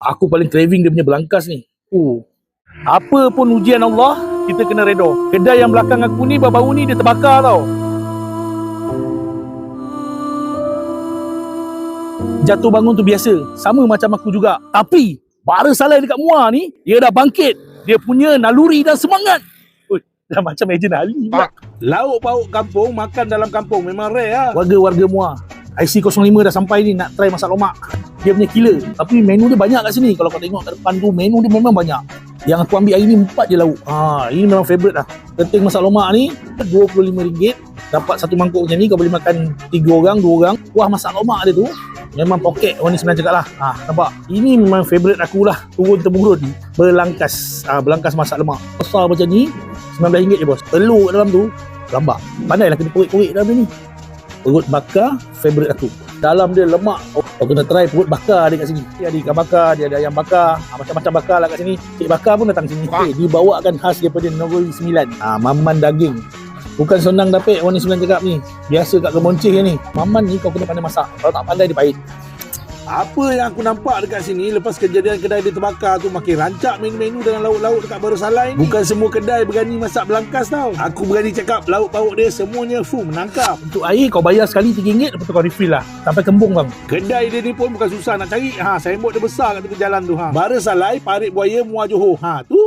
Aku paling craving dia punya belangkas ni. Apa pun ujian Allah, kita kena reda. Kedai yang belakang aku ni baru-baru ni dia terbakar tau. Jatuh bangun tu biasa, sama macam aku juga. Tapi Bara Saleh dekat Muar ni, dia dah bangkit. Dia punya naluri dan semangat. Dah macam Ejen Ali pula. Lauk pauk kampung, makan dalam kampung. Memang rare lah. Warga-warga Muar, IC05 dah sampai ni nak try masak lomak. Dia punya killer. Tapi menu dia banyak kat sini. Kalau kau tengok kat depan tu, menu dia memang banyak. Yang aku ambil hari ni 4 je lauk. Ini memang favourite lah. Genting masak lomak ni RM25. Dapat satu mangkuk macam ni, kau boleh makan 3 orang, 2 orang. Kuah masak lomak dia tu memang poket, orang ni sebenarnya cakap lah. Nampak? Ini memang favourite aku lah. Turun-temurun Belangkas. Belangkas masak lemak. Besar macam ni, RM19 je bos. Telur dalam tu lambak. Pandailah kena korek-korek dalam ni. Perut bakar favourite aku. Dalam dia lemak. Kau kena try perut bakar dia kat sini. Dia ada ikan bakar, dia ada ayam bakar, macam-macam bakar lah kat sini. Cik bakar pun datang sini. Dibawakan khas daripada Negeri Sembilan. Maman daging. Bukan senang dapet orang ni Sembilan cakap ni. Biasa kat Kemonceh ni. Maman ni kau kena pandai masak. Kalau tak pandai dia pahit. Apa yang aku nampak dekat sini lepas kejadian kedai dia terbakar tu, makin rancak menu-menu dengan lauk-lauk dekat Bara Saleh ni. Bukan semua kedai berani masak belangkas tau. Aku berani cakap lauk pauk dia semuanya full menangkap. Untuk air kau bayar sekali RM3, lepas tu kau refill lah. Sampai kembung bang. Kedai dia ni pun bukan susah nak cari. Signboard dia besar kat tepi jalan tu. Bara Saleh, Parit Buaya, Muar Johor. Tu